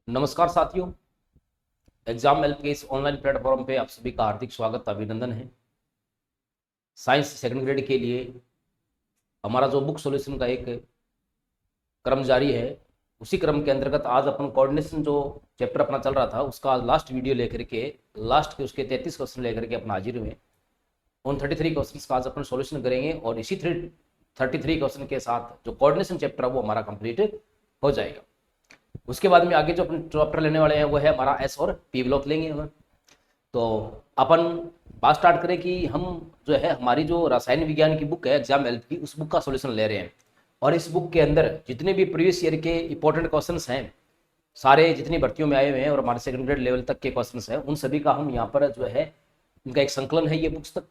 नमस्कार साथियों, exam help के इस ऑनलाइन प्लेटफॉर्म पे आप सभी का हार्दिक स्वागत अभिनंदन है। साइंस सेकंड ग्रेड के लिए हमारा जो बुक सॉल्यूशन का एक क्रम जारी है, उसी क्रम के अंतर्गत आज अपन कोऑर्डिनेशन जो चैप्टर अपना चल रहा था उसका लास्ट वीडियो लेकर के लास्ट के उसके 33 क्वेश्चन लेकर के अपना हाजिर हुए। उन 33 क्वेश्चन का आज अपन सॉल्यूशन करेंगे और इसी 33 क्वेश्चन के साथ जो कोऑर्डिनेशन चैप्टर है वो हमारा कंप्लीट हो जाएगा। उसके बाद में आगे जो अपन चैप्टर लेने वाले हैं वो है हमारा एस और पी ब्लॉक लेंगे हम। तो अपन बात स्टार्ट करें कि हम जो है हमारी जो रसायन विज्ञान की बुक है एग्जाम हेल्प की, उस बुक का सॉल्यूशन ले रहे हैं। और इस बुक के अंदर जितने भी प्रीवियस ईयर के इंपॉर्टेंट क्वेश्चंस हैं, सारे जितनी भर्तियों में आए हुए हैं और हमारे सेकंड ग्रेड लेवल तक के क्वेश्चंस हैं, उन सभी का हम यहाँ पर जो है उनका एक संकलन है ये बुक्स तक।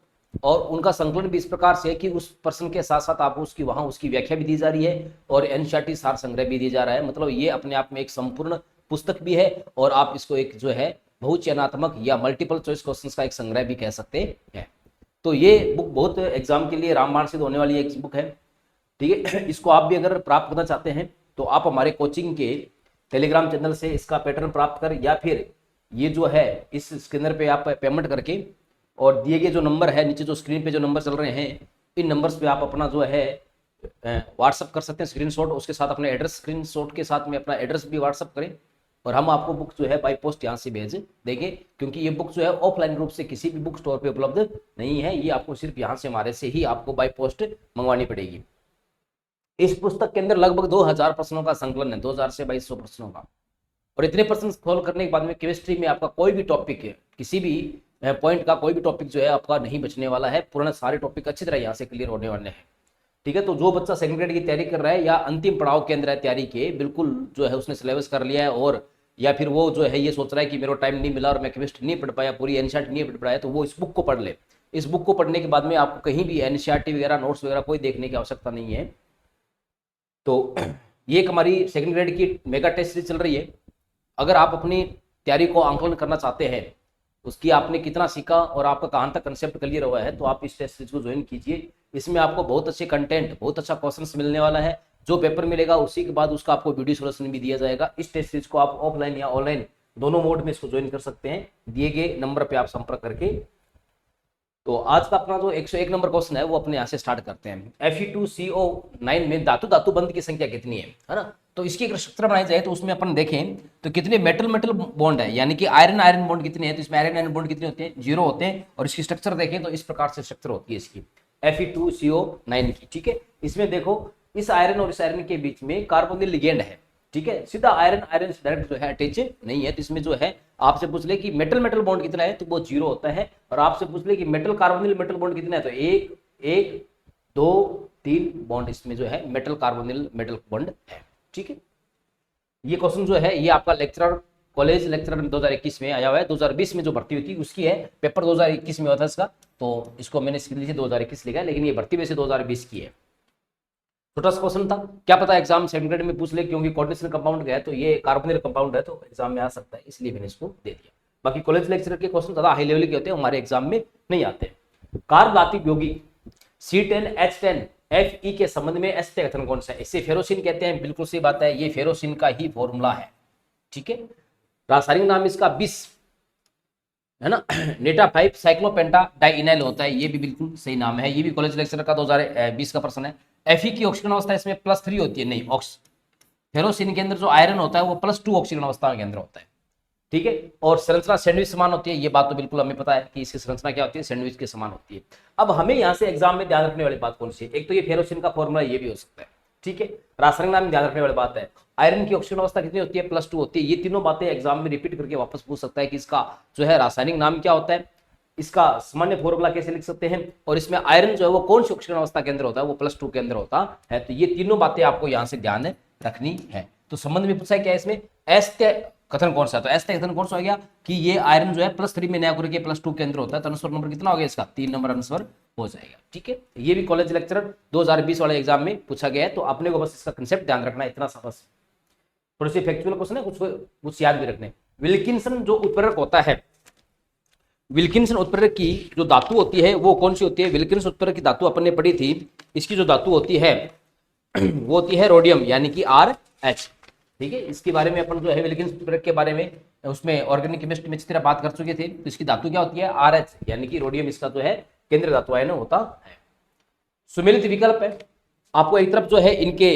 और उनका संकलन भी इस प्रकार से है कि उस पर्सन के साथ साथ आपको उसकी वहां उसकी व्याख्या भी दी जा रही है और एनसीईआरटी सार संग्रह भी दिया जा रहा है। मतलब ये अपने आप में एक संपूर्ण पुस्तक भी है और आप इसको एक जो है बहुचयनात्मक या मल्टीपल चॉइस क्वेश्चंस का एक संग्रह भी कह सकते हैं। तो ये बुक बहुत एग्जाम के लिए रामबाण सिद्ध होने वाली एक बुक है। ठीक है, इसको आप भी अगर प्राप्त करना चाहते हैं तो आप हमारे कोचिंग के टेलीग्राम चैनल से इसका पैटर्न प्राप्त कर, या फिर ये जो है इस स्कैनर पे आप पेमेंट करके और दिए गए जो नंबर है नीचे जो स्क्रीन पे जो नंबर चल रहे हैं, इन नंबर्स पे आप अपना जो है व्हाट्सअप कर सकते हैं स्क्रीनशॉट, उसके साथ अपने एड्रेस स्क्रीनशॉट के साथ में अपना एड्रेस भी व्हाट्सअप करें और हम आपको बुक जो है बाय पोस्ट यहाँ से भेज देंगे। क्योंकि ये बुक जो है ऑफलाइन रूप से किसी भी बुक स्टोर पे उपलब्ध नहीं है, ये आपको सिर्फ यहाँ से हमारे से ही आपको बाय पोस्ट मंगवानी पड़ेगी। इस पुस्तक के अंदर लगभग 2000 प्रश्नों का संकलन है, 2000 से 2200 प्रश्नों का। और इतने प्रश्न सॉल्व करने के बाद में केमिस्ट्री में आपका कोई भी टॉपिक है, किसी भी पॉइंट का कोई भी टॉपिक जो है आपका नहीं बचने वाला है, पूर्ण सारे टॉपिक अच्छी तरह यहाँ से क्लियर होने वाले हैं। ठीक है, तो जो बच्चा सेकंड ग्रेड की तैयारी कर रहा है या अंतिम पड़ाव के अंदर है तैयारी के, बिल्कुल जो है उसने सिलेबस कर लिया है, और या फिर वो जो है ये सोच रहा है कि मेरे को टाइम नहीं मिला और मैं केमिस्ट्री नहीं पढ़ पाया, पूरी एनसीईआरटी नहीं पढ़ पाया, तो वो इस बुक को पढ़ ले। इस बुक को पढ़ने के बाद में आपको कहीं भी एनसीईआरटी वगैरह नोट्स वगैरह कोई देखने की आवश्यकता नहीं है। तो ये एक हमारी सेकंड ग्रेड की मेगा टेस्ट सीरीज चल रही है। अगर आप अपनी तैयारी को आंकलन करना चाहते हैं, उसकी आपने कितना सीखा और आपका कहां तक कंसेप्ट क्लियर हुआ है, तो आप इस टेस्ट सीरीज को ज्वाइन कीजिए। इसमें आपको बहुत अच्छे कंटेंट, बहुत अच्छा क्वेश्चंस मिलने वाला है। जो पेपर मिलेगा उसी के बाद उसका आपको वीडियो सोल्यूशन भी दिया जाएगा। इस टेस्ट सीरीज को आप ऑफलाइन या ऑनलाइन दोनों मोड में इसको ज्वाइन कर सकते हैं, दिए गए नंबर पे आप संपर्क करके। तो आज का अपना जो 101 नंबर क्वेश्चन है वो अपने यहाँ से स्टार्ट करते हैं। Fe2CO9 में धातु धातु बंध की संख्या कितनी है ना? तो इसकी अगर स्ट्रक्चर बनाई जाए तो उसमें अपन देखें तो कितने मेटल मेटल बॉन्ड है, यानी कि आयरन आयरन बॉन्ड कितने हैं, तो इसमें आयरन आयरन बॉन्ड कितने होते हैं, 0 होते हैं। और इसकी स्ट्रक्चर देखें तो इस प्रकार से स्ट्रक्चर होती है इसकी Fe2CO9 की। ठीक है, इसमें देखो इस आयरन और इस आयरन के बीच में कार्बोनिल लिगेंड है। ठीक है, सीधा आयरन आयरन से डायरेक्ट जो है अटैच नहीं है। तो इसमें जो है आपसे पूछ ले कि मेटल मेटल बॉन्ड कितना है तो वो 0 होता है। और आपसे पूछ ले कि मेटल कार्बोनिल मेटल बॉन्ड कितना है तो 1 1 2 3 बॉन्ड इसमें जो है मेटल कार्बोनिल मेटल बॉन्ड है। ठीक है, ये क्वेश्चन जो है ये आपका लेक्चरर कॉलेज लेक्चरर 2021 में आया हुआ है। 2020 में जो भर्ती हुई थी उसकी है, पेपर 2021 में हुआ था इसका, तो इसको मैंने इसके लिए 2021 लिखा है, लेकिन ये भर्ती वैसे 2020 की है। छोटा सा क्वेश्चन था, क्या पता एग्जाम सेकंड ग्रेड में पूछ ले, क्योंकि कोऑर्डिनेशन कंपाउंड का है तो ये कार्बोनिल कंपाउंड है तो एग्जाम में आ सकता है, इसलिए मैंने इसको दे दिया। बाकी कॉलेज लेक्चरर के क्वेश्चन ज्यादा हाई लेवल के होते हैं, हमारे एग्जाम में नहीं आते। कार्बलातिक यौगिक C10H10 Fe के संबंध में एस्टे कथन कौन सा है? इसे फेरोसिन कहते हैं, बिल्कुल सही बात है, ये फेरोसिन का ही फॉर्मूला है। ठीक है, रासायनिक नाम इसका बिस है ना, नेटाफाइप साइक्लोपेंटा डाइइनाइल होता है, ये भी बिल्कुल सही नाम है। ये भी कॉलेज लेक्चर का 2020 का प्रश्न है। Fe की ऑक्सीजन अवस्था इसमें +3 होती है, नहीं फेरोसिन के अंदर जो आयरन होता है वो +2 ऑक्सीजन अवस्था के अंदर होता है। ठीक है, और संरचना सैंडविच समान होती है, ये बात तो बिल्कुल हमें पता है कि इसकी संरचना क्या होती है, सैंडविच के समान होती है। अब हमें यहाँ से एग्जाम में ध्यान रखने वाली बात कौन सी है? एक तो ये फेरोसिन का फॉर्मूला ये भी हो सकता है। ठीक है, रासायनिक नाम में ध्यान रखने वाली बात है, आयरन की ऑक्सीजन अवस्था कितनी होती है, +2 होती है। ये तीनों बातें एग्जाम में रिपीट करके वापस पूछ सकता है कि इसका जो है रासायनिक नाम क्या होता है, इसका सामान्य फॉर्मूला कैसे लिख सकते हैं, और इसमें आयरन जो है वो कौन सी ऑक्सीजन अवस्था के अंदर होता है, वो +2 के अंदर होता है। तो ये तीनों बातें आपको यहाँ से ध्यान रखनी है। तो संबंध में पूछा क्या है इसमें, एस्टे कथन कौन सा है, तो एस्टे कथन कौन सा हो गया कि ये आयरन जो है +3 में नया करके +2 के अंदर होता है, तो आंसर नंबर कितना हो गया इसका, 3 नंबर आंसर हो जाएगा। ठीक है, ये भी कॉलेज लेक्चरर 2020 वाले एग्जाम में पूछा गया है, तो अपने को बस इसका कंसेप्ट ध्यान रखना है, इतना सा बस। थोड़ी सी फैक्चुअल क्वेश्चन है, कुछ याद भी रखने। विल्किंसन जो उत्प्रेरक होता है, विल्किंसन उत्प्रेरक की जो धातु होती है वो कौन सी होती है? विल्किंसन उत्प्रेरक की धातु अपन ने पढ़ी थी, इसकी जो धातु होती है वो होती है रोडियम, यानी कि RH। ठीक है, इसके बारे में अपन जो है विल्किंस प्रेरक के बारे में उसमें ऑर्गेनिक केमिस्ट्री में अच्छी तरह बात कर चुके थे। तो इसकी धातु क्या होती है, RH, यानी कि रोडियम इसका जो है केंद्रीय धातु आयन होता है। सुमेलित विकल्प है, आपको एक तरफ जो है इनके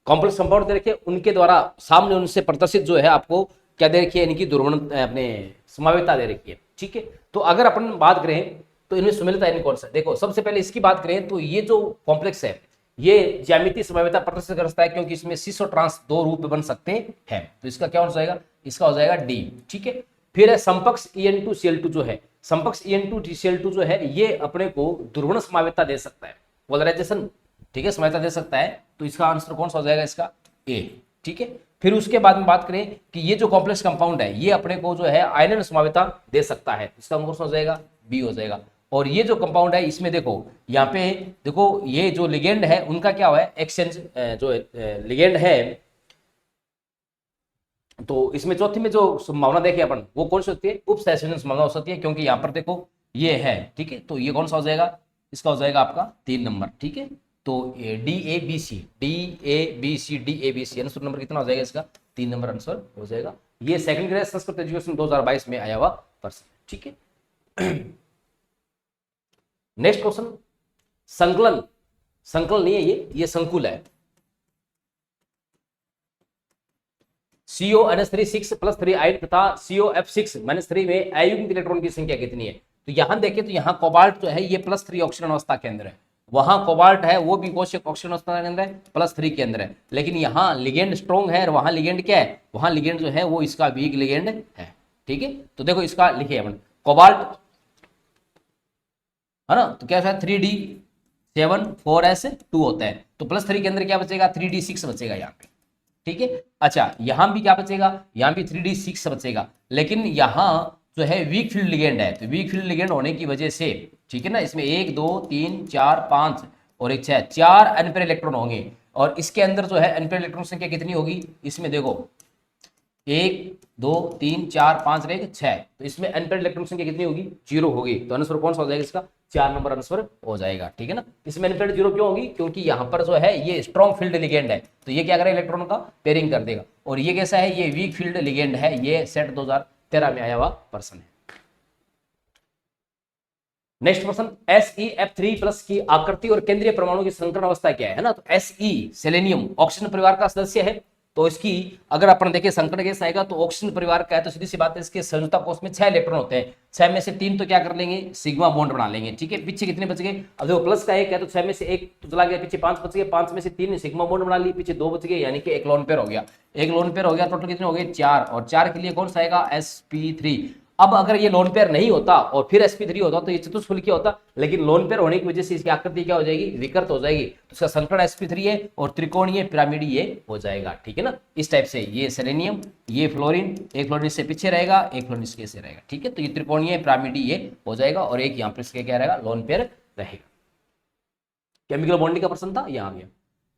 कॉम्प्लेक्स कंपाउंड दे रखे, उनके द्वारा सामने उनसे प्रदर्शित जो है आपको क्या दे रखी है, इनकी ध्रुवण अपने समावेशता दे रखी है। ठीक है, तो अगर अपन बात करें तो इनमें सुमेलित आयन कौन सा, देखो सबसे पहले इसकी बात करें तो ये जो कॉम्प्लेक्स है ये ज्यामितीय समावेशता प्रदर्शित करता है, क्योंकि इसमें सिस और ट्रांस दो रूप बन सकते हैं। तो इसका क्या हो जाएगा, इसका हो जाएगा डी। ठीक है, फिर है समपक्ष En2Cl2 जो है, समपक्ष En2Cl2 जो है ये अपने को ध्रुवण समावेशता दे सकता है, पोलराइजेशन, ठीक है, समावेशता दे सकता है। तो इसका आंसर कौन सा हो जाएगा, इसका ए। ठीक है, फिर उसके बाद में बात करें कि ये जो कॉम्प्लेक्स कंपाउंड है ये अपने को जो है आयनन समावेशता दे सकता है, इसका आंसर हो जाएगा बी हो जाएगा। और ये जो कंपाउंड है इसमें देखो यहाँ पे देखो ये जो लिगेंड है उनका क्या हुआ है, एक्सचेंज जो लिगेंड है, तो इसमें चौथी में जो संभावना देखे अपन वो कौन सी होती है, उपसहसंयोजन संभावना हो सकती है, क्योंकि यहाँ पर देखो ये है। ठीक है, तो ये कौन सा हो जाएगा, इसका हो जाएगा आपका 3 नंबर। ठीक है, तो DABC आंसर नंबर कितना हो जाएगा इसका, 3 नंबर आंसर हो जाएगा। ये सेकंड ग्रेड संस्कृत एजुकेशन 2022 में आया हुआ प्रश्न। ठीक है, नेक्स्ट क्वेश्चन, संकलन, संकलन नहीं है ये संकुल है। CONH3 6+3 आयन तथा COF6-3 में अयुग्मित इलेक्ट्रॉन की संख्या कितनी है। तो यहां देखें तो यहां कोबाल्ट जो है ये +3 ऑक्सीजन अवस्था के अंदर है, वहां कोबाल्ट है वो भी कोशिक ऑक्सीजन अवस्था के अंदर है, +3 के अंदर है। लेकिन यहाँ लिगेंड स्ट्रॉन्ग है और वहां लिगेंड क्या है, वहां लिगेंड जो है वो इसका वीक लिगेंड है। ठीक है, तो देखो इसका लिखे अपन कोबाल्ट है ना, तो क्या है 3D7 4S2 होता है, तो +3 के अंदर क्या बचेगा, 3D6 बचेगा यहाँ पे। ठीक है, अच्छा यहां भी क्या बचेगा, यहां भी 3D6 बचेगा, लेकिन यहां जो है वीक फील्ड लिगेंड है, तो वीक फील्ड लिगेंड होने की वजह से, ठीक है ना, इसमें 1 2 3 4 5 और 1 6 4 अनपेयर इलेक्ट्रॉन होंगे। और इसके अंदर जो है अनपेयर इलेक्ट्रॉन संख्या कितनी होगी, इसमें देखो 1 2 3 4 5 रहेगा 6, तो इसमें अनपेयर इलेक्ट्रॉन संख्या कितनी होगी, 0 होगी। तो आंसर कौन सा हो जाएगा इसका, 4 नंबर आंसर हो जाएगा। ठीक है ना, इसमें अनपेयर 0 क्यों होगी, क्योंकि यहाँ पर जो है ये स्ट्रॉन्ग फील्ड लिगेंड है, तो ये क्या करेगा, इलेक्ट्रॉन का पेयरिंग कर देगा। और ये कैसा है, ये वीक फील्ड लिगेंड है, ये सेट 2013 में आया हुआ पर्सन है। नेक्स्ट क्वेश्चन, SeF3+ की आकृति और केंद्रीय परमाणु की संकरण अवस्था क्या है ना, तो Se सेलेनियम ऑक्सीजन परिवार का सदस्य है, तो इसकी अगर अपन देखें संकरण गैस आएगा तो ऑक्सीजन परिवार का है, तो सीधी सी बात है इसके संयोजकता कोष में 6 इलेक्ट्रॉन होते हैं, 6 में से 3 तो क्या कर लेंगे, सिग्मा बॉन्ड बना लेंगे। ठीक है, पीछे कितने बच गए, अब देखो प्लस का 1 है तो 6 में से 1 तो चला गया, पीछे 5 बच गए, 5 में से 3 सिग्मा बॉन्ड बना ली, पीछे 2 बच गए, यानी कि 1 लोन पेयर हो गया, 1 लोन पेयर हो गया, टोटल कितने हो गए 4, और 4 के लिए कौन सा आएगा, sp3। अब अगर ये लोन पेयर नहीं होता और फिर sp3 होता तो ये चतुष्फलकीय होता, लेकिन लोन पेयर होने की वजह से इसकी आकृति क्या हो जाएगी, विकृत हो जाएगी, तो इसका संकरण sp3 है और त्रिकोणीय पिरामिडी ये हो जाएगा। ठीक है ना, इस टाइप से ये सेलेनियम, ये फ्लोरीन, एक फ्लोरीन इससे पीछे रहेगा, एक फ्लोरीन इसके से रहेगा। ठीक है, तो ये त्रिकोणीय पिरामिडी ये हो जाएगा, और एक यहाँ पर इसके क्या रहेगा, लोन पेयर रहेगा। केमिकल बॉन्डिंग का प्रश्न था, यहाँ आ गया।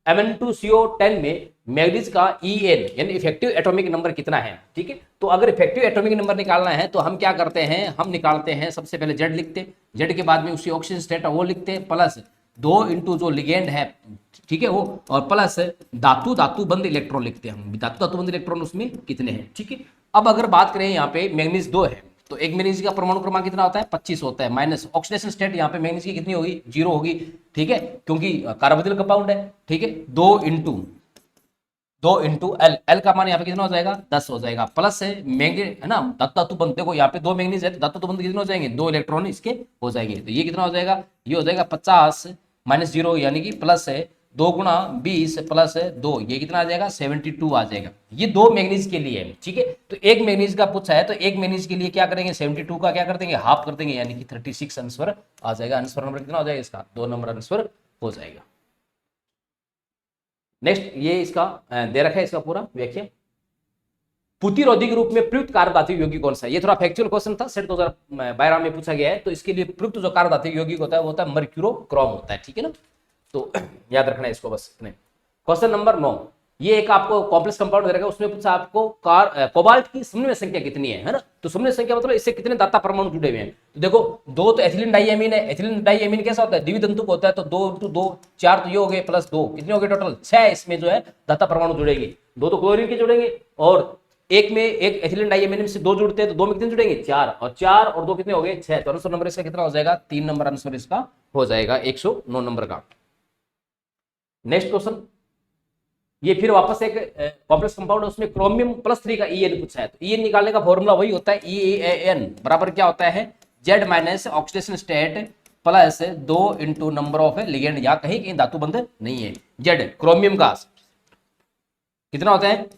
Mn2CO10 में मैग्नीज का En यानी इफेक्टिव एटॉमिक नंबर कितना है। ठीक है, तो अगर इफेक्टिव एटॉमिक नंबर निकालना है तो हम क्या करते हैं, हम निकालते हैं सबसे पहले Z लिखते, Z के बाद में उसी ऑक्सीजन स्टेट वो लिखते हैं, प्लस 2 इंटू जो लिगेंड है, ठीक है वो, और प्लस धातु बंद इलेक्ट्रॉन लिखते हैं हम, धातु बंद इलेक्ट्रॉन उसमें कितने हैं। ठीक है, अब अगर बात करें यहाँ पे मैग्नीज 2 है, तो एक मैग्नीज का परमाणु क्रमांक कितना होता है, 25 होता है, माइनस ऑक्सीडेशन स्टेट यहाँ पे मैग्नीज की कितनी होगी, 0 होगी। ठीक है, क्योंकि कार्बोनिल कंपाउंड है। ठीक है, 2 इंटू एल का मान यहाँ पे कितना हो जाएगा, 10 हो जाएगा, प्लस है मैग्नीज है ना, धातु बंद, देखो यहाँ पे 2 मैग्नीज है, धातु बंद कितने हो जाएंगे, 2 इलेक्ट्रॉन इसके हो जाएंगे, तो ये कितना हो जाएगा, ये हो जाएगा 50 माइनस 0 यानी कि प्लस है 2 गुणा 20 प्लस 2, ये कितना आ जाएगा 72 आ जाएगा। ये 2 मैग्नीज के लिए है। ठीक है, तो एक मैग्नीज का पूछा है, तो एक मैग्नीज के लिए क्या करेंगे, 72 का क्या कर देंगे, हाफ कर देंगे, यानी कि 36 आंसर आ जाएगा। आंसर नंबर कितना हो जाएगा इसका, 2 नंबर आंसर हो जाएगा। नेक्स्ट, ये इसका दे रखा है, इसका पूरा व्याख्या, पुतिरोधी के रूप में प्रयुक्त कार्यदात्री यौगिक कौन सा है। ये थोड़ा फैक्चुअल क्वेश्चन था, सेट 2012 में पूछा गया है, तो इसके लिए प्रयुक्त जो कार्यदात्री यौगिक होता है वो होता है मर्क्यूरोक्रोम होता है। ठीक है ना, तो याद रखना है इसको बस इतने। क्वेश्चन नंबर 9, ये एक आपको कॉम्प्लेक्स कंपाउंड दे रखा है, उसमें पूछा आपको कोबाल्ट की समन्वय संख्या कितनी है ना। तो समन्वय संख्या मतलब इससे कितने दाता परमाणु जुड़े हुए हैं। तो देखो दो तो एथिलीन डाइएमीन है, एथिलीन डाइएमीन कैसा होता है, द्वितंतुक होता है, तो 2 × 2 4 तो ये हो गए, प्लस 2 कितने हो गए टोटल 6 इसमें जो है दाता परमाणु जुड़ेंगे। 2 तो क्लोरीन के जुड़ेंगे और एक में एक एथिलीन डाइएमीन से 2 जुड़ते हैं, तो 2 में कितने जुड़ेंगे 4, और 4 और 2 कितने हो गए 6। तो आंसर नंबर इसका कितना हो जाएगा 3 नंबर आंसर इसका हो जाएगा 109 नंबर का। नेक्स्ट क्वेश्चन, ये फिर वापस एक कॉम्प्लेक्स कंपाउंड है, उसमें क्रोमियम +3 का EN पूछा है। तो EN निकालने का फॉर्मूला वही होता है EAN बराबर क्या होता है Z- oxidation state plus 2 × number of ligand, या कहीं कहीं धातु बंध नहीं है। Z क्रोमियम का कितना होता है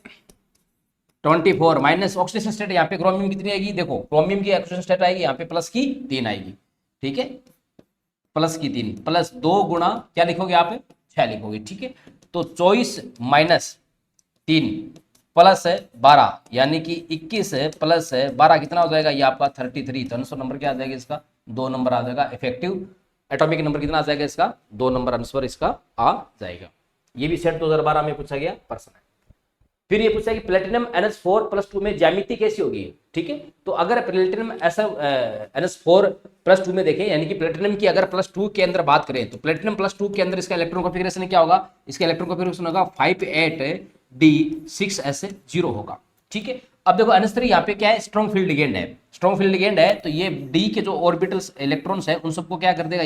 24 माइनस ऑक्सीडेशन स्टेट, यहाँ पे क्रोमियम कितनी आएगी, देखो क्रोमियम की ऑक्सीडेशन स्टेट आएगी यहाँ पे +3 आएगी, ठीक है +3 प्लस 2 गुणा क्या लिखोगे आप 6 लिखोगे, ठीक है। तो 24 - 3 प्लस 12 यानी कि 21 प्लस 12 कितना हो जाएगा ये आपका 33। तो आंसर नंबर क्या आ जाएगा इसका 2 नंबर आ जाएगा। इफेक्टिव एटॉमिक नंबर कितना आ जाएगा इसका 2 नंबर आंसर इसका आ जाएगा। ये भी सेट 2012 में पूछा गया प्रश्न है। फिर ये पूछा कि प्लेटिनम NH4+2 में ज्यामिति कैसी होगी, ठीक है। तो अगर प्लेटिनम NH4+2 में देखें, यानी कि प्लेटिनम की अगर +2 के अंदर बात करें, तो प्लेटिनम +2 के अंदर इसका इलेक्ट्रॉन कॉन्फ़िगरेशन क्या होगा, इसका इलेक्ट्रॉन कॉन्फ़िगरेशन होगा 58D6S0 होगा, ठीक है। अब देखो NH3 यहाँ पे क्या है स्ट्रॉन्ग फील्ड लिगेंड है, स्ट्रॉन्ग फील्ड लिगेंड है, तो ये डी के जो ऑर्बिटल्स इलेक्ट्रॉन्स है उन सबको क्या कर देगा,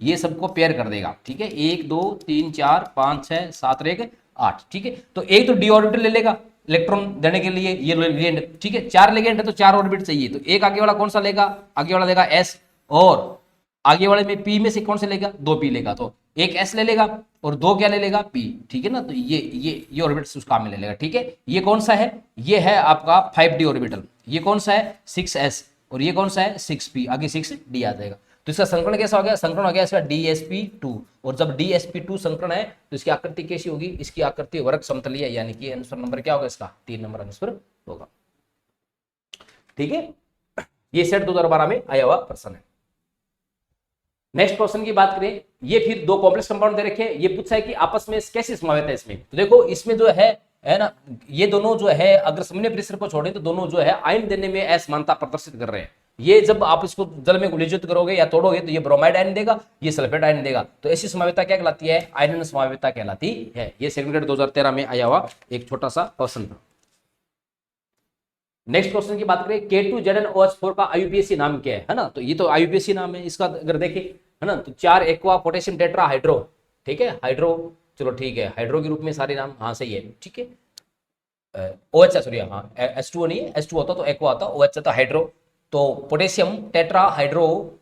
ये सबको पेयर कर देगा, ठीक है। 1 2 3 4 5 6 7 और 1 8, ठीक है। तो एक तो डी ऑर्बिटल ले लेगा इलेक्ट्रॉन देने के लिए, ये लिगेंड, ठीक है। 4 लिगेंड है तो 4 ऑर्बिट चाहिए, तो एक आगे वाला कौन सा लेगा, आगे वाला लेगा S, और आगे वाले में P में से कौन से लेगा 2 P लेगा, तो एक S ले लेगा और 2 क्या ले लेगा P, ठीक है ना। तो ये ऑर्बिटल्स उस काम में ले लेगा, ठीक है। ये कौन सा है, ये है आपका 5D ऑर्बिटल, ये कौन सा है 6S, और ये कौन सा है 6P, आगे 6D आ जाएगा। तो इसका संकरण कैसा हो गया, संकरण हो गया इसका DsP2, और जब DsP2 संकरण है तो इसकी आकृति कैसी होगी, इसकी आकृति वर्ग समतलीय है, यानी कि आंसर नंबर क्या होगा इसका 3 नंबर आंसर होगा, ठीक है। ये सेट 2012 में आया हुआ प्रश्न है। नेक्स्ट क्वेश्चन की बात करें, ये फिर 2 कॉम्प्लेक्स कंपाउंड दे रखे हैं, ये पूछा है कि आपस में कैसे समावेत है इसमें। तो देखो इसमें जो है ना, ये दोनों जो है अगर सामान्य परिसर को छोड़े तो दोनों जो है आयन देने में असमानता प्रदर्शित कर रहे हैं। ये जब आप इसको जल में घुलीभूत करोगे या तोड़ोगे तो ये ब्रोमाइड आयन देगा, ये सल्फेट आयन देगा, तो ऐसी समावेता क्या कहलाती है, आयनन समावेता कहलाती है। ये सेकंड ग्रेड 2013 में आया हुआ एक छोटा सा क्वेश्चन था। नेक्स्ट क्वेश्चन की बात करें, K2ZnOH4 का IUPAC नाम क्या है ना। तो ये तो IUPAC नाम है इसका, अगर देखें है ना, तो 4 एक्वा पोटेशियम टेट्रा हाइड्रो, ठीक है हाइड्रो, चलो ठीक है हाइड्रो के रूप में सारे नाम, हाँ सही है, ठीक है। OH सॉरी हाँ H2O नहीं है, H2 होता तो एक्वा होता, OH होता हाइड्रो, तो potassium tetra hydro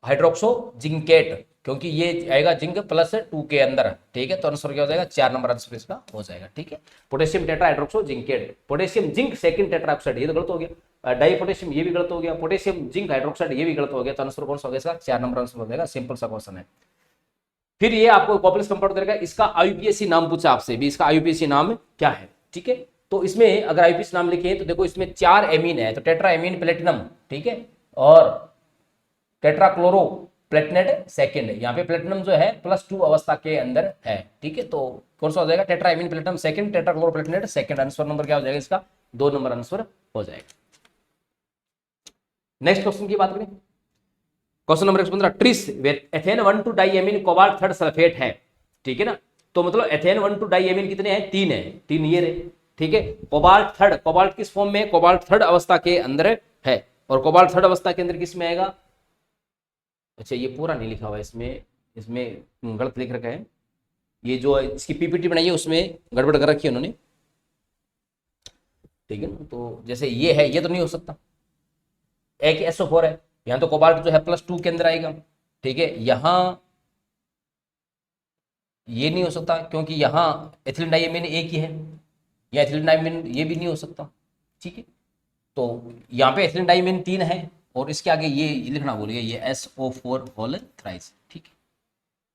hydroxo zincate, क्योंकि ये आएगा जिंक +2 के अंदर, ठीक है। तो आंसर क्या हो जाएगा 4 नंबर आंसर इसका हो जाएगा, ठीक है। Potassium tetra hydroxo zincate, potassium zinc second tetroxide ये तो गलत हो गया, डाई पोटेशियम ये भी गलत हो गया, पोटेशियम जिंक हाइड्रोक्साइड ये भी गलत हो गया, तो आंसर कौन सा हो गया इसका 4 नंबर आंसर हो जाएगा, सिंपल सा क्वेश्चन है। फिर ये आपको कॉम्प्लेक्स कंपाउंड देगा, इसका IUPAC नाम पूछा आपसे भी, इसका IUPAC नाम क्या है, ठीक है। तो इसमें अगर IUPAC नाम लिखे तो देखो इसमें 4 एमीन है, तो टेट्रा एमीन प्लेटिनम, ठीक है, और टेट्राक्लोरो प्लेटिनेट सेकंड, यहाँ पे प्लेटिनम जो है +2 अवस्था के अंदर है, ठीक है। तो कौन सा हो जाएगा tetra amine platinum second, टेट्राक्लोरो Palatinate second, answer number क्या हो जाएगा इसका 2 नंबर आंसर हो जाएगा। नेक्स्ट क्वेश्चन की बात करें, question number 115, tris ethane 1,2 diamine cobalt 3rd sulphate है, ठीक है ना। तो मतलब एथेन 1,2 डाइएमीन कितने हैं 3 है, 3 ये रहे, ठीक है। कोबाल्ट 3rd, कोबाल्ट किस फॉर्म में, कोबाल्ट 3rd अवस्था के अंदर है, और कोबाल्ट 3rd अवस्था के अंदर किस में आएगा, अच्छा ये पूरा नहीं लिखा हुआ है इसमें, इसमें गलत लिख रखा है, ये जो इसकी PPT बनाई है उसमें गड़बड़ कर रखी है उन्होंने, ठीक है ना। तो जैसे ये है, ये तो नहीं हो सकता, एक SO4 है, यहाँ तो कोबाल्ट जो है +2 के अंदर आएगा, ठीक है। यहाँ ये नहीं हो सकता क्योंकि यहाँ एथिलीन डाइएमीन एक ही है, या एथिलीन डाइएमीन ये भी नहीं हो सकता, ठीक है। तो यहाँ पे एथिलीन डाइएमीन 3 है, और इसके आगे ये लिखना भूल गया, ये SO4 होल थ्राइस, ठीक है।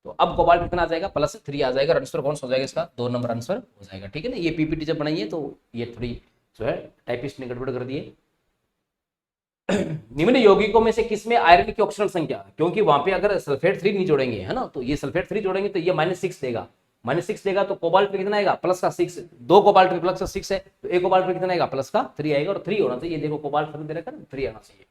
तो अब कोबाल्ट कितना आ जाएगा +3 आ जाएगा, आंसर कौन सा हो जाएगा इसका 2 नंबर आंसर हो जाएगा, ठीक है ना। ये PPT जब बनाई है तो ये थोड़ी जो है टाइपिस्ट ने गड़बड़ कर दी है। निम्न यौगिकों में से किसमें आयरन की ऑक्सीजन संख्या, क्योंकि वहां पे अगर सल्फेट 3 नहीं जोड़ेंगे है ना, तो ये सल्फेट 3 जोड़ेंगे तो ये -6 देगा, -6 देगा तो कोबाल्ट पे कितना आएगा, प्लस का 6, 2 कोबाल्ट पे प्लस का 6 है तो 1 कोबाल्ट पे कितना आएगा, प्लस का 3 आएगा, और 3 होना चाहिए, देखो कोबाल्ट दे रखा है 3 आना चाहिए।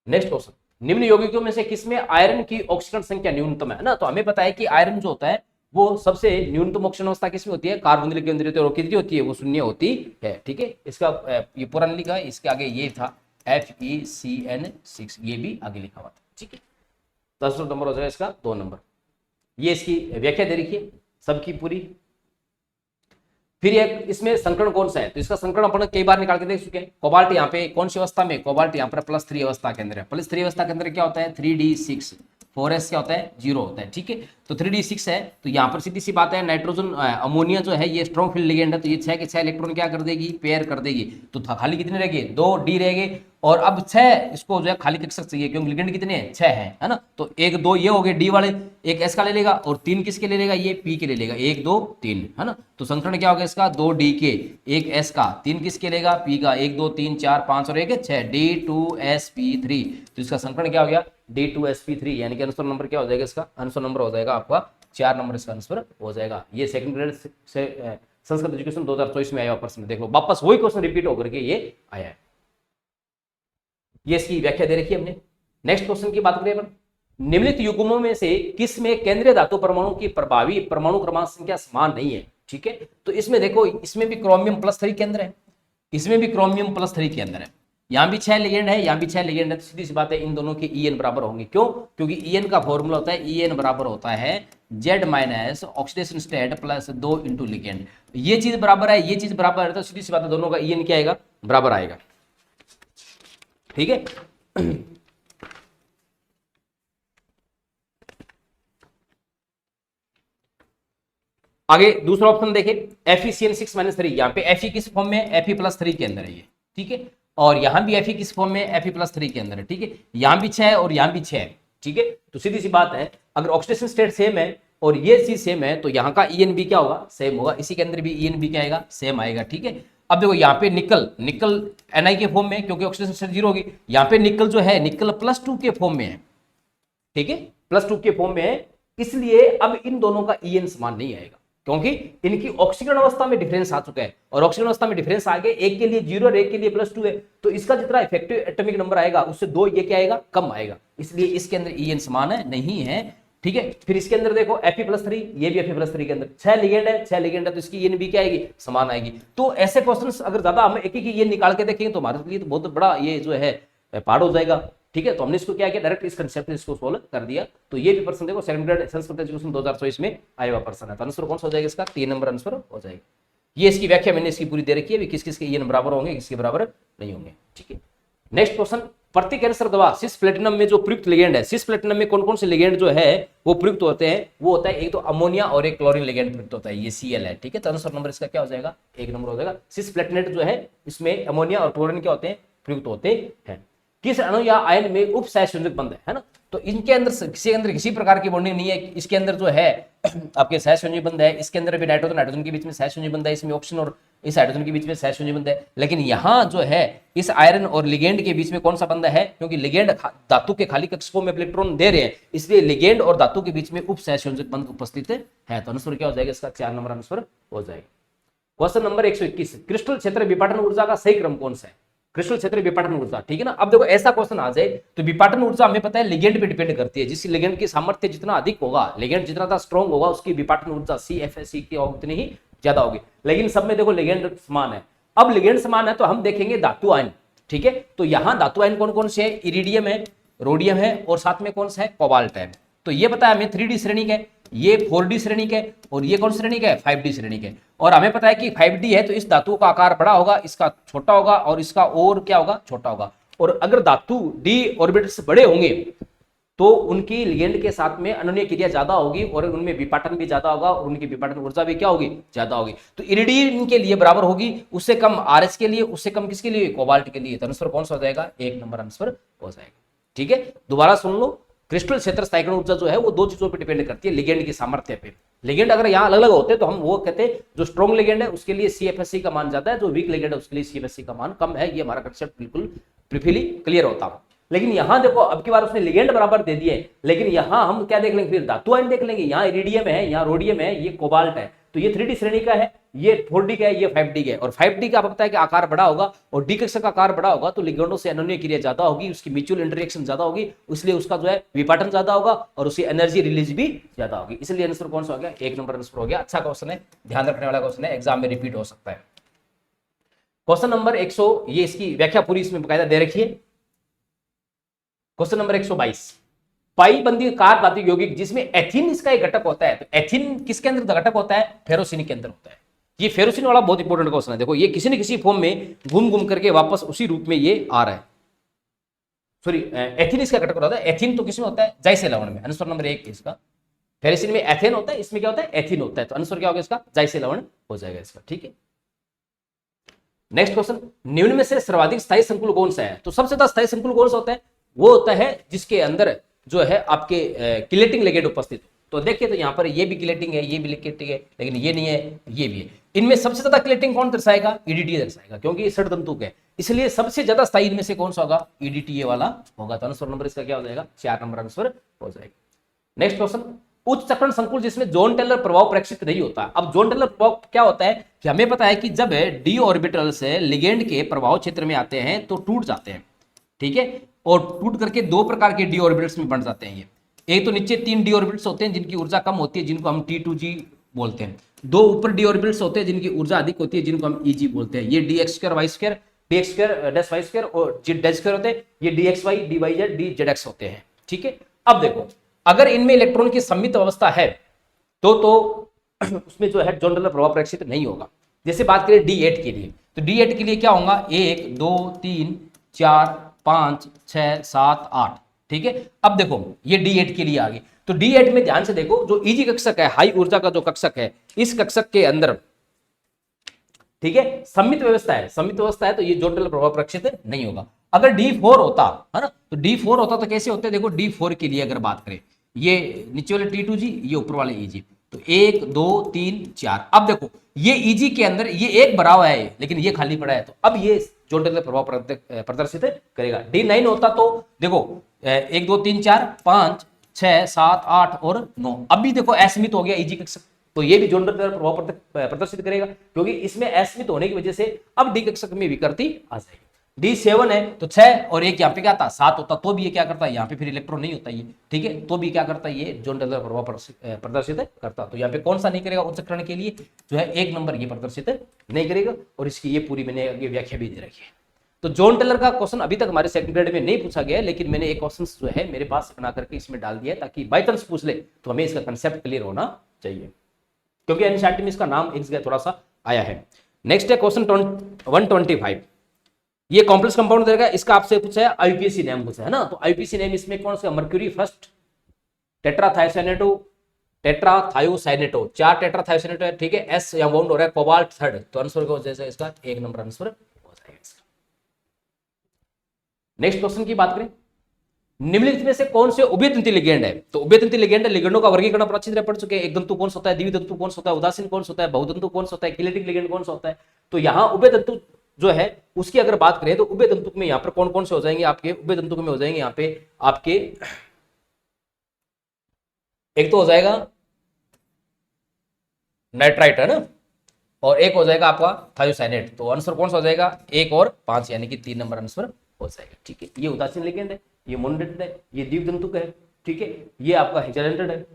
नेक्स्ट क्वेश्चन, निम्न यौगिकों में से किसमें आयरन की ऑक्सीकरण संख्या न्यूनतम है ना, तो हमें पता है कि आयरन जो होता है वो सबसे न्यूनतम ऑक्सीजन अवस्था किसमें होती है, कार्बोनिल केंद्रित होती है, और कितनी होती है, वो शून्य होती है। ठीक है, इसका ये पुराना लिखा है, इसके आगे ये था FeCN6, ये भी आगे लिखा हुआ था। ठीक है, 10 नंबर हो जाएगा इसका 2 नंबर। ये इसकी व्याख्या दे रखी है सबकी पूरी। फिर ये इसमें संकरण कौन सा है, तो इसका संकरण अपन कई बार निकाल के देख चुके हैं। कोबाल्ट यहाँ पे कौन सी अवस्था में, कोबाल्ट यहाँ पर +3 अवस्था के अंदर है। +3 अवस्था के अंदर क्या होता है, 3d6, 4s क्या होता है, 0 होता है। ठीक है, तो 3d6 है तो यहाँ पर सीधी सी बात है, नाइट्रोजन अमोनिया जो है ये स्ट्रॉन्ग फील्ड लिगेंड है, तो ये 6 के 6 इलेक्ट्रॉन क्या कर देगी, पेयर कर देगी, तो खाली कितने रहेंगे, 2 डी रहेंगे, और अब 6 इसको जो है खाली कक्षक चाहिए क्योंकि लिगेंड कितने हैं, 6 है ना, तो 1 2 ये हो गए डी वाले, 1 एस का ले लेगा और 3 किसके ले लेगा, ये पी के ले लेगा, 1 2 3 है ना, तो संकरण क्या होगा इसका, 2 डी के, 1 एस का, 3 किसके लेगा, पी का, 1 2 3 4 5 और 1 है 6, D2sp3, तो इसका संकरण क्या हो गया, D2sp3, यानी कि आंसर नंबर क्या हो जाएगा इसका, आंसर नंबर हो जाएगा आपका 4 नंबर इसका आंसर हो जाएगा। ये सेकंड ग्रेड से संस्कृत एजुकेशन 2024 में आया हुआ प्रश्न, देख लो वापस वही क्वेश्चन रिपीट होकर के ये आया है। ये इसकी व्याख्या दे रखी है हमने। नेक्स्ट क्वेश्चन की बात करें, निम्नलिखित युग्मों में से किसमें केंद्रीय धातु परमाणु की प्रभावी परमाणु क्रमांक संख्या समान नहीं है। ठीक है, तो इसमें देखो, इसमें भी क्रोमियम +3 के अंदर है, इसमें भी क्रोमियम +3 के अंदर है, यहाँ भी 6 लिगेंड है, यहाँ भी 6 लिगेंड है, तो सीधी सी बात है इन दोनों के EN बराबर होंगे। क्यों, क्योंकि EN का फॉर्मूला होता है, EN बराबर होता है Z- oxidation state plus 2 × ligand, ये चीज बराबर है, ये चीज बराबर है, तो सीधी सी बात है दोनों का EN क्या आएगा, बराबर आएगा। ठीक है, आगे दूसरा ऑप्शन देखें, FeCN6-3, यहाँ पे Fe किस फॉर्म में है, Fe+3 के अंदर है ये। ठीक है, और यहां भी Fe किस फॉर्म में, Fe+3 के अंदर है। ठीक है, यहां भी 6 है और यहां भी 6 है। ठीक है, तो सीधी सी बात है, अगर ऑक्सीडेशन स्टेट सेम है और ये चीज सेम है तो यहाँ का EN भी क्या होगा, सेम होगा, इसी के अंदर भी EN भी क्या आएगा, सेम आएगा। ठीक है, अब देखो यहाँ पे निकल Na के फॉर्म में, क्योंकि ऑक्सीडेशन स्टेट 0 होगी, यहाँ पे निकल जो है निकल +2 के फॉर्म में है। ठीक है, +2 के फॉर्म में है, इसलिए अब इन दोनों का EN समान नहीं आएगा, क्योंकि इनकी ऑक्सीकरण अवस्था में डिफरेंस आ चुका है, और ऑक्सीकरण अवस्था में डिफरेंस आ गया, एक के लिए 0 और एक के लिए +2 है, तो इसका जितना इफेक्टिव एटॉमिक नंबर आएगा उससे 2 ये क्या आएगा, कम आएगा, इसलिए इसके अंदर EN समान है नहीं है। ठीक है, फिर इसके अंदर देखो Fe+3, ये भी Fe+3 के अंदर 6 लिगेंड है, 6 लिगेंड है, तो इसकी EN भी क्या आएगी, समान आएगी। तो ऐसे क्वेश्चंस अगर ज्यादा हम एक ही EN निकाल के देखेंगे तो हमारे लिए तो बहुत बड़ा ये जो है पहाड़ हो जाएगा। ठीक है, तो हमने इसको क्या किया, डायरेक्ट इस कंसेप्ट इसको सोल्व कर दिया। तो ये भी प्रश्न देखो सेकंड ग्रेड संस्कृत एजुकेशन 2024 में आया हुआ प्रश्न है, तो आंसर कौन सा हो जाएगा इसका, 3 नंबर आंसर हो जाएगा। ये इसकी व्याख्या मैंने इसकी पूरी दे रखी है, किस किस के EN बराबर होंगे, किसके बराबर नहीं होंगे। ठीक है, नेक्स्ट क्वेश्चन, प्रति कैंसर दवा सिस प्लेटिनम में जो प्रयुक्त लिगेंड है, सिस प्लेटिनम में कौन कौन से लिगेंड जो है वो प्रयुक्त होते हैं, वो होता है एक तो अमोनिया और एक क्लोरीन लिगेंड प्रयुक्त होता है, ये Cl है। ठीक है, तो आंसर नंबर इसका क्या हो जाएगा, 1 नंबर हो जाएगा। सिस प्लेटिनेट जो है इसमें अमोनिया और क्लोरीन क्या होते हैं, प्रयुक्त होते हैं। किस अणु या आयन में उप सहसंयोजक बंध है ना, तो इनके अंदर किसी प्रकार की बॉन्डिंग नहीं है, इसके अंदर जो है आपके सहसंयोजक बंध है, इसके अंदर भी नाइट्रोजन के बीच में सहसंयोजक बंध है, इसमें ऑक्सीजन और इस हाइड्रोजन के बीच में सहसंयोजक बंध है। लेकिन यहाँ जो है इस आयरन और लिगेंड के बीच में कौन सा बंध है, क्योंकि लिगेंड धातु के खाली कक्षकों में इलेक्ट्रॉन दे रहे हैं, इसलिए लिगेंड और धातु के बीच में उप सहसंयोजक बंध उपस्थित है। तो आंसर क्या हो जाएगा इसका, 4 नंबर आंसर हो जाएगा। क्वेश्चन नंबर 121, क्रिस्टल क्षेत्र विपाटन ऊर्जा का सही क्रम कौन सा है, क्रिस्टल क्षेत्र विपाटन ऊर्जा। ठीक है ना, अब देखो ऐसा क्वेश्चन आ जाए तो विपाटन ऊर्जा हमें पता है लिगेंड पे डिपेंड करती है, जिस लिगेंड की सामर्थ्य जितना अधिक होगा, लिगेंड जितना स्ट्रॉन्ग होगा, उसकी विपाटन ऊर्जा CFSE की उतनी ही ज्यादा होगी। लेकिन सब में देखो लिगेंड समान है। अब लिगेंड समान है तो हम देखेंगे धातु आयन। ठीक है, तो यहां धातु आयन कौन कौन से है, इरिडियम है, रोडियम है, और साथ में कौन सा है, कोबाल्ट है। तो ये पता है हमें 3D श्रेणी है, ये 4D श्रेणी है, और ये कौन श्रेणी है, 5D श्रेणी है। और हमें पता है कि 5D है तो इस धातु का आकार बड़ा होगा, इसका छोटा होगा, और इसका और क्या होगा, छोटा होगा। और अगर धातु D ऑर्बिटल्स बड़े होंगे तो उनकी लिगेंड के साथ में अनन्य क्रिया ज्यादा होगी, और उनमें विपाटन भी ज्यादा होगा, और उनकी विपाटन ऊर्जा भी क्या होगी, ज्यादा होगी। तो इरिडियम के लिए बराबर होगी, उससे कम RS के लिए, उससे कम किसके लिए, कोबाल्ट के लिए। तो आंसर कौन सा हो जाएगा, 1 नंबर आंसर हो जाएगा। ठीक है, दोबारा सुन लो, क्रिस्टल क्षेत्र स्थायीकरण ऊर्जा जो है वो 2 चीजों पर डिपेंड करती है, लिगेंड की सामर्थ्य पे। लिगेंड अगर यहाँ अलग अलग होते तो हम वो कहते हैं जो स्ट्रॉन्ग लिगेंड है उसके लिए CFSE का मान ज्यादा है, जो वीक लिगेंड है उसके लिए CFSE का मान कम है। ये हमारा कंसेप्ट बिल्कुल ब्रीफली क्लियर होता है। लेकिन यहां देखो अब की बार उसने लिगेंड बराबर दे दिए, लेकिन यहां हम क्या देख लेंगे, फिर धातु आयन देख लेंगे। यहाँ इरिडियम है, यहाँ रोडियम है, ये कोबाल्ट है, तो ये 3D श्रेणी का है, ये 4D का है, ये 5D का है। और 5D का पता है कि आकार बड़ा होगा और डी कक्षक का आकार बड़ा होगा, तो लिगेंडों से अनोन्य क्रिया ज्यादा होगी, उसकी म्यूचुअल इंटरेक्शन ज्यादा होगी, इसलिए उसका जो है विपाटन ज्यादा होगा और उसकी एनर्जी रिलीज भी ज्यादा होगी। इसलिए आंसर कौन सा हो गया, 1 नंबर आंसर हो गया। अच्छा क्वेश्चन है, ध्यान रखने वाला क्वेश्चन है, एग्जाम में रिपीट हो सकता है। क्वेश्चन नंबर 100, ये इसकी व्याख्या पूरी इसमें बकायदा दे रखी है। क्वेश्चन नंबर 122, पाई बंदी कार धातु यौगिक जिसमें एथिन इसका एक घटक होता है, तो एथिन किसके अंदर घटक होता है, फेरोसिन के अंदर होता है। ये फेरोसिन वाला बहुत इंपॉर्टेंट क्वेश्चन है। देखो ये किसी न किसी फॉर्म में घूम घूम करके वापस उसी रूप में ये आ रहा है। सॉरी, एथिन इसका घटक होता है। एथिन तो किसमें होता है, जाइसे लवण में। आंसर नंबर 1 इसका, फेरोसिन में एथेन होता है, इसमें क्या होता है, एथिन होता है। तो आंसर क्या होगा इसका, जाइसे लवण हो जाएगा इसका। ठीक है, नेक्स्ट क्वेश्चन, निम्न में से सर्वाधिक स्थायी संकुल कौन सा है। तो सबसे ज्यादा स्थायी संकुल कौन सा होता है, वो होता है जिसके अंदर जो है आपके किलेटिंग लिगेंड उपस्थित। तो देखिए, तो यहाँ पर ये भी किलेटिंग है, ये भी किलेटिंग है, लेकिन ये नहीं है, ये भी है। इनमें सबसे ज्यादा किलेटिंग कौन दर्शाएगा, ईडीटी दर्शाएगा, क्योंकि ये षडतंतुक है, इसलिए सबसे ज्यादा स्थायी इनमें से कौन सा होगा, ईडीटी वाला होगा। तो आंसर नंबर इसका क्या हो जाएगा, 4 नंबर आंसर हो जाएगा। नेक्स्ट क्वेश्चन, उच्च चक्रण संकुल जिसमें जॉन टेलर प्रभाव प्रेक्षित नहीं होता। अब जॉन टेलर प्रभाव क्या होता है कि हमें पता है कि जब डी ऑर्बिटल से लिगेंड के प्रभाव क्षेत्र में आते हैं तो टूट जाते हैं, ठीक है, और टूट करके 2 प्रकार के डी ऑर्बिटल्स में बन जाते हैं। ये एक तो नीचे 3 डी ऑर्बिटल्स होते हैं जिनकी ऊर्जा कम होती है, जिनको हम T2G बोलते हैं। 2 ऊपर डी ऑर्बिटल्स होते हैं जिनकी ऊर्जा अधिक होती है, जिनको हम EG बोलते हैं। ये dx2 y2 dx2 dash y2 और z होते हैं, ये dxy dyz dzx होते हैं। ठीक है, अब देखो अगर इनमें इलेक्ट्रॉन की सममित अवस्था है तो उसमें जो है जॉन टेलर प्रभाव प्रेक्षित नहीं होगा। जैसे बात करें D8 के लिए, तो D8 के लिए क्या होगा, 1 2 3 4 5 6 7 8। ठीक है, अब देखो ये D8 के लिए आ गई। तो D8 में ध्यान से देखो, जो EG कक्षक है, हाई ऊर्जा का जो कक्षक है, इस कक्षक के अंदर, ठीक है, सममित व्यवस्था है, सममित व्यवस्था है, तो ये जॉन टेलर प्रभाव प्रेक्षित नहीं होगा। अगर D4 होता है ना, तो D4 होता तो कैसे होते, देखो D4 के लिए अगर बात करें, ये नीचे वाले T2G, ये ऊपर वाले EG, तो 1 2 3 4। अब देखो ये EG के अंदर ये एक भरा हुआ है, लेकिन ये खाली पड़ा है, तो अब ये जॉन टेलर प्रभाव प्रदर्शित करेगा। D9 होता तो देखो 1 2 3 4 5 6 7 8 और 9। अभी देखो असीमित हो गया EG कक्षक, तो ये भी जॉन टेलर प्रभाव प्रदर्शित करेगा, क्योंकि इसमें असीमित होने की वजह से अब डी कक्षक में विकृति आ जाएगी। D7 है तो 6 और 1 यहाँ पे क्या था, 7 होता, तो भी ये क्या करता है, यहाँ पे फिर इलेक्ट्रॉन नहीं होता ये, ठीक है, तो भी क्या करता है, ये जॉन टेलर प्रभाव प्रदर्शित करता। तो यहाँ पे कौन सा नहीं करेगा, उच्च चक्रण के लिए जो है 1 नंबर ये प्रदर्शित नहीं करेगा। और इसकी ये पूरी मैंने ये व्याख्या भी दे रखी है। तो जॉन टेलर का क्वेश्चन अभी तक हमारे सेकंड ग्रेड में नहीं पूछा गया, लेकिन मैंने एक क्वेश्चन जो है मेरे पास बना करके इसमें डाल दिया है, ताकि बाई चांस पूछ ले तो हमें इसका कंसेप्ट क्लियर होना चाहिए, क्योंकि एनसीईआरटी में इसका नाम एक जगह थोड़ा सा आया है। नेक्स्ट है क्वेश्चन 125, ये कॉम्प्लेक्स कंपाउंड देगा, इसका आपसे पूछा है आईपीएसी नेम पूछा है ना, तो आईपीएसी नेम इसमें कौन सा, मर्क्यूरी फर्स्ट टेट्राथायोसाइनेटो, टेट्राथायोसाइनेटो, 4 टेट्राथायोसाइनेटो है, ठीक है, एस या बाउंड हो रहा है, कोबाल्ट थर्ड, तो आंसर को जैसे इसका 1 नंबर आंसर हो जाएगा इसका। नेक्स्ट क्वेश्चन की बात करें, निम्नलिखित में से कौन से उभयतंत्री लिगेंड है। तो उभयतंत्री लिगेंड लिगेंडों का वर्गीकरण पर अच्छी तरह पढ़ चुके हैं। एक तंतु कौन सा होता है, द्वितंतु कौन सा होता है, उदासीन कौन सा होता है, बहुतंतु कौन सा होता है, किनेटिक लिगेंड कौन सा होता है। तो यहाँ उभयतंतु जो है उसकी अगर बात करें तो उभयतंतुक में यहाँ पर कौन कौन से हो जाएंगे आपके, उभयतंतुक में हो जाएंगे यहाँ पे आपके, एक तो हो जाएगा नाइट्राइट है ना, और एक हो जाएगा आपका थायोसाइनेट। तो आंसर कौन सा हो जाएगा, 1 और 5, यानी कि 3 नंबर आंसर हो जाएगा। ठीक है, ये उदासीन लिगेंड है, ये मोनोडेटेड है, ये द्वितंतुक है, ठीक है, ये आपका हेटेरोडेंटेड है।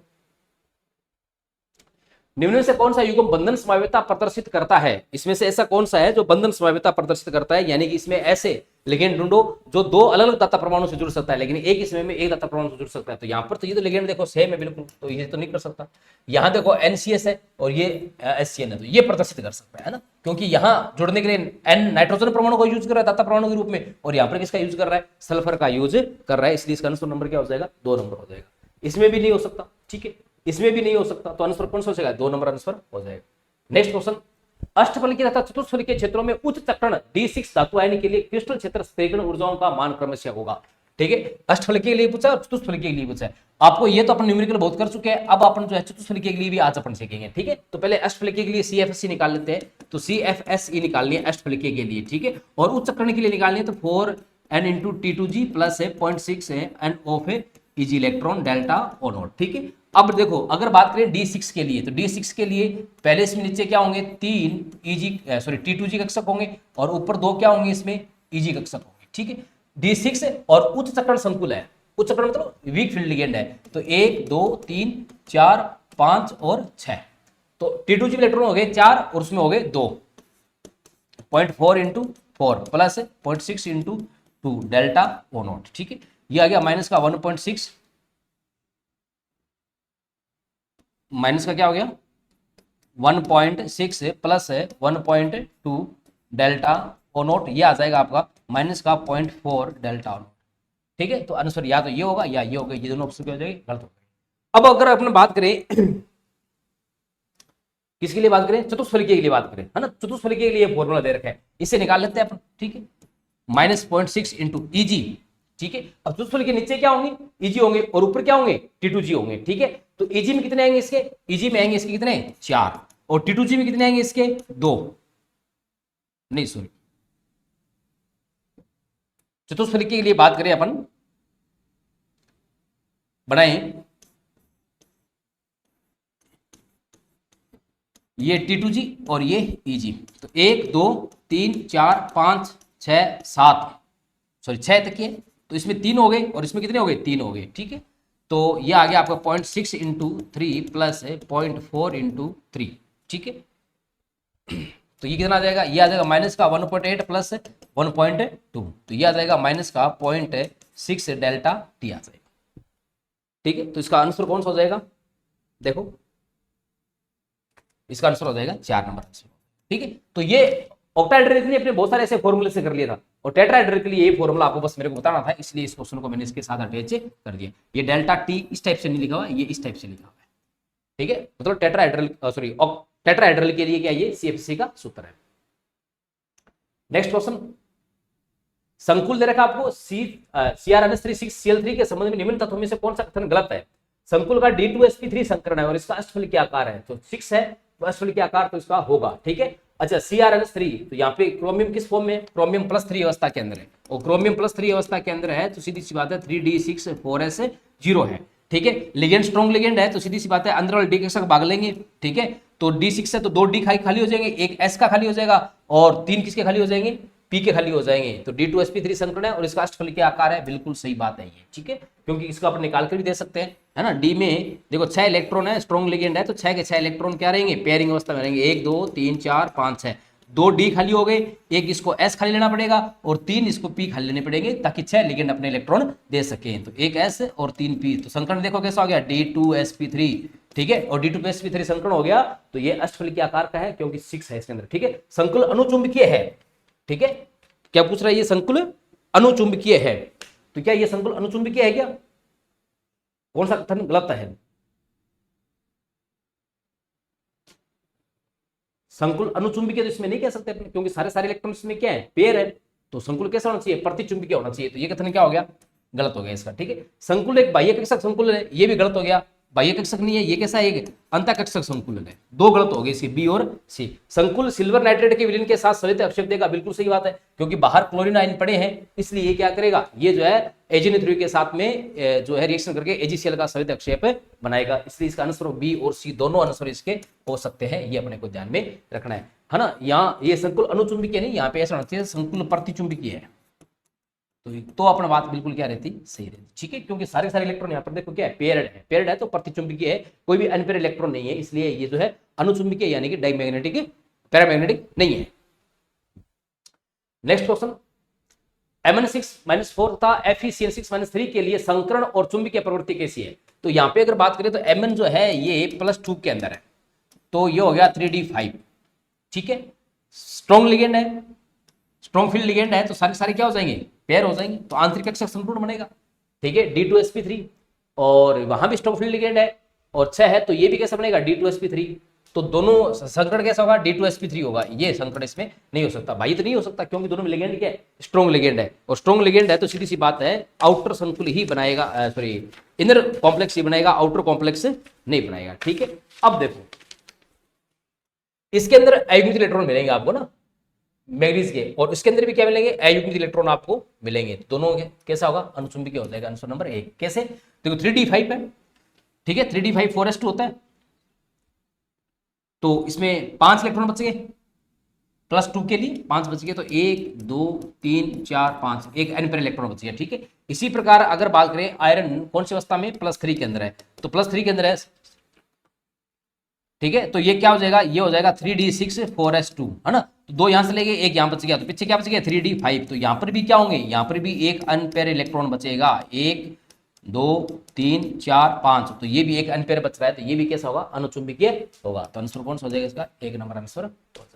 निम्न में से कौन सा युग्म बंधन समावेता प्रदर्शित करता है, इसमें से ऐसा कौन सा है जो बंधन समावेता प्रदर्शित करता है, यानी कि इसमें ऐसे लिगेंड ढूंढो जो 2 अलग अलग दाता परमाणु से जुड़ सकता है, लेकिन एक ही समय में एक दाता परमाणु से जुड़ सकता है। तो यहाँ पर तो ये तो लिगेंड देखो सेम है बिल्कुल, तो ये तो नहीं कर सकता। यहाँ देखो NCS है और ये SCN है, तो ये प्रदर्शित कर सकता है ना, क्योंकि यहाँ जुड़ने के लिए N नाइट्रोजन परमाणु को यूज कर रहा है दाता परमाणु के रूप में, और यहाँ पर किसका यूज कर रहा है, सल्फर का यूज कर रहा है, इसलिए इसका आंसर नंबर क्या हो जाएगा, 2 नंबर हो जाएगा। इसमें भी नहीं हो सकता, ठीक है, इसमें भी नहीं हो सकता, तो आंसर कौन सा हो जाएगा, 2 नंबर आंसर हो जाएगा। नेक्स्ट क्वेश्चन, अष्टफलकीय तथा चतुष्फलकीय क्षेत्रों में उच्च चक्रण D6 धातु आयन के लिए क्रिस्टल क्षेत्र स्थिरीकरण ऊर्जाओं का मान क्रमशः होगा। ठीक है, अष्टफलकीय के लिए पूछा और चतुष्फलकीय के लिए पूछा है आपको, ये तो अपन न्यूमेरिकल बहुत कर चुके हैं, अब अपन जो है चतुष्फलकीय के लिए भी आज अपन सीखेंगे। ठीक है, तो पहले अष्टफलकीय के लिए CFSE निकाल लेते हैं, तो CFSE निकालनी है अष्टफलकीय के लिए, ठीक है, और उच्च चक्रण के लिए निकालनी है तो 4 एन इंटू T2G प्लस है 0.6 है एन ऑफ है Eg electron delta O not. ठीक है, अब देखो अगर बात करें D6 के लिए, तो D6 के लिए पहले इसमें नीचे क्या होंगे, 3 T2G कक्षक होंगे और ऊपर 2 क्या होंगे इसमें Eg कक्षक होंगे। ठीक है, D6 और उच्च चक्रण संकुल है, उच्च चक्रण मतलब वीक फील्ड लिगेंड है, तो 1 2 3 4 5 और 6, तो T2G इलेक्ट्रॉन हो गए 4 और उसमें हो गए 2, 0.4 into 4 plus 0.6 into 2 delta O not. ठीक है, ये आ गया माइनस का 1.6, माइनस का क्या हो गया 1.6 प्लस 1.2 डेल्टा ओ नॉट, ये आ जाएगा आपका माइनस का 0.4 डेल्टा ओ नॉट। ठीक है, तो आंसर या तो ये होगा या ये होगा, ये दोनों ऑप्शन क्या हो जाएगी, गलत हो गए। अब अगर अपन बात करें किसके लिए बात करें, चतुष्फलकीय के लिए बात करें, है ना, चतुष्फलकीय के लिए फॉर्मूला दे रखा है, इसे निकाल लेते हैं अपन। ठीक है, माइनस 0.6 इंटू Eg। ठीक है, अब चतुष्फलकीय के नीचे क्या होंगे, Eg होंगे और ऊपर क्या होंगे, T2G होंगे। ठीक है, तो Eg में कितने आएंगे इसके, Eg में आएंगे इसके कितने 4 और T2G में कितने आएंगे इसके 2, नहीं सॉरी, चतुष्फलकीय के लिए बात करें अपन, बनाएं ये T2G और ये Eg, तो 1 2 3 4 5 6 7, सॉरी 6 तक ये, तो इसमें 3 हो गए और इसमें कितने हो गए 3 हो गए। ठीक है, तो ये आ गया आपका 0.6 इंटू 3 प्लस 0.4 इंटू 3। ठीक है, तो ये कितना आ जाएगा, ये आ जाएगा माइनस का 1.8 प्लस 1.2, तो ये आ जाएगा माइनस का 0.6 डेल्टा टी आ जाएगा। ठीक है, तो इसका आंसर कौन सा हो जाएगा, देखो इसका आंसर हो जाएगा 4 नंबर आंसर। ठीक है, तो ये ऑक्टाहेड्रल के लिए अपने बहुत सारे ऐसे फॉर्मूले से कर लिया था और टेट्राहेड्रल के लिए ये फॉर्मूला आपको बस मेरे को बताना था, इसलिए इस क्वेश्चन को मैंने इसके साथ अटैच कर दिया। ये डेल्टा टी इस टाइप से नहीं लिखा हुआ, ये इस टाइप से लिखा हुआ है। ठीक है, मतलब टेट्राहेड्रल के लिए क्या ये CFC का सूत्र है। नेक्स्ट क्वेश्चन, संकुल दे रखा आपको CrNH3 6Cl3 के संबंध में निम्न तत्वों में से कौन सा कथन गलत है। संकुल का D2sp3 संकरण है और इसका अष्टफल क्या आकार है, तो 6 है तो अष्टफल क्या आकार तो इसका होगा। ठीक है, अच्छा CrNH3, तो यहाँ पे क्रोमियम किस फॉर्म में, क्रोमियम +3 अवस्था के अंदर है और क्रोमियम +3 अवस्था के अंदर है तो सीधी सी बात है 3D6 4S0 है। ठीक है, लिगेंड स्ट्रॉन्ग लिगेंड है तो सीधी सी बात है अंदर वाले डी के साथ भाग लेंगे। ठीक है, तो D6 से तो 2 डी खाली हो जाएंगे, एक S का खाली हो जाएगा और 3 किसके खाली हो जाएंगे, P के खाली हो जाएंगे, तो D2sp3 संकरण है और इसका अष्टफल के आकार है, बिल्कुल सही बात है ये। ठीक है, क्योंकि इसका अपन निकाल कर भी दे सकते हैं, है ना। डी में देखो 6 इलेक्ट्रॉन है, स्ट्रॉन्ग लिगेंड है तो 6 के 6 इलेक्ट्रॉन क्या रहेंगे, पेयरिंग अवस्था में रहेंगे, 1 2 3 4 5 6, 2 डी खाली हो गए, एक इसको S खाली लेना पड़ेगा और 3 इसको P खाली लेने पड़ेंगे ताकि 6 लिगेंड अपने इलेक्ट्रॉन दे सके, तो एक S और 3 P, तो संकरण देखो कैसा हो गया D2sp3। ठीक है, और D2sp3 संकरण हो गया तो ये अष्टफल के आकार का है क्योंकि 6 है इसके अंदर। ठीक है, संकुल अनुचुंबकीय है। ठीक है, क्या पूछ रहा है, ये संकुल अनुचुंबकीय है, तो क्या ये संकुल अनुचुंबकीय है क्या, कौन सा कथन गलत है, संकुल अनुचुंबकीय तो इसमें नहीं कह सकते अपने, क्योंकि सारे इलेक्ट्रॉन इसमें क्या है, पेयर है, तो संकुल कैसा होना चाहिए, प्रतिचुंबकीय होना चाहिए, तो ये कथन क्या हो गया, गलत हो गया इसका। ठीक है, संकुल एक बाह्य कक्षक संकुल है, ये भी गलत हो गया, बाह्य कक्षक नहीं है, ये कैसा है, एक अंतःकक्षक संकुलन है, 2 गलत हो गए इसके बी और सी। संकुल सिल्वर नाइट्रेट के विलीन के साथ सलित अवक्षेप देगा, बिल्कुल सही बात है, क्योंकि बाहर क्लोरीन आयन पड़े हैं इसलिए ये क्या करेगा, ये जो है Ag3 के साथ में जो है रिएक्शन करके AgCl का सलित अवक्षेप बनाएगा, इसलिए इसका आंसर बी और सी दोनों आंसर इसके हो सकते हैं, ये अपने को ध्यान में रखना है ना। यहाँ ये संकुल अनुचुंबकीय नहीं, यहाँ पे ऐसा होना चाहिए संकुल प्रतिचुंबकीय है, तो अपना बात बिल्कुल क्या रहती, सही रहती। ठीक है, क्योंकि सारे इलेक्ट्रॉन यहाँ पर देखो क्या है, पेयर्ड है तो प्रतिचुंबकीय है, कोई भी अनपेयर इलेक्ट्रॉन नहीं है, इसलिए ये जो है अनुचुंबकीय यानी कि डायमैग्नेटिक पैरामैग्नेटिक नहीं है। नेक्स्ट क्वेश्चन, Mn6-4 तथा FeCl6-3 के लिए संकरण और चुंबकीय प्रवृत्ति कैसी है, तो यहाँ पे अगर बात करें तो Mn जो है ये +2 के अंदर है, तो ये हो गया 3d5। ठीक है, स्ट्रॉन्ग लिगेंड है, स्ट्रॉन्ग फील्ड लिगेंड है तो सारे क्या हो जाएंगे, पेयर हो जाएंगे, तो आंतरिक कक्षक संपूर्ण बनेगा। ठीक है, D2sp3 और वहां भी स्ट्रॉन्ग फील्ड लिगेंड है और 6 है तो ये भी कैसा बनेगा, D2sp3, तो दोनों संकरण कैसा होगा, D2sp3 होगा, ये संकरण इसमें नहीं हो सकता, भाई तो नहीं हो सकता क्योंकि दोनों में लिगेंड क्या है, स्ट्रॉन्ग लिगेंड है, और स्ट्रॉन्ग लिगेंड है तो सीधी सी बात है आउटर संकुल ही बनाएगा, सॉरी इनर कॉम्प्लेक्स ही बनाएगा, आउटर कॉम्प्लेक्स नहीं बनाएगा। ठीक है, अब देखो इसके अंदर अयुग्मित इलेक्ट्रॉन मिलेंगे आपको ना, मैग्नीज के, और इसके अंदर भी क्या मिलेंगे, अयुग्मित इलेक्ट्रॉन आपको मिलेंगे। दोनों कैसा होगा, अनुचुंबकीय हो जाएगा। आंसर नंबर 1 कैसे, देखो 3d5 है, ठीक है, 3d5 4s2 होता है, तो इसमें 5 इलेक्ट्रॉन बच गए, +2 के लिए 5 बच गए, तो 1 2 3 4 5, एक n पर इलेक्ट्रॉन बच गया, ठीक है। इसी प्रकार अगर बात करें आयरन कौन सी अवस्था में, +3 के अंदर है, तो +3 के अंदर है, ठीक है, तो ये क्या हो जाएगा, ये हो जाएगा 3d6 4s2, है ना, तो 2 यहां से ले गए, 1 यहां बच गया, तो पीछे क्या बच गया 3d5, तो यहां पर भी क्या होंगे, यहां पर भी एक अनपेयर इलेक्ट्रॉन बचेगा, 1 2 3 4 5, तो ये भी एक अनपेयर बच रहा है, तो ये भी कैसा होगा, अनुचुंबकीय होगा। तो आंसर कौन सा हो जाएगा इसका, 1 नंबर आंसर हो जाएगा।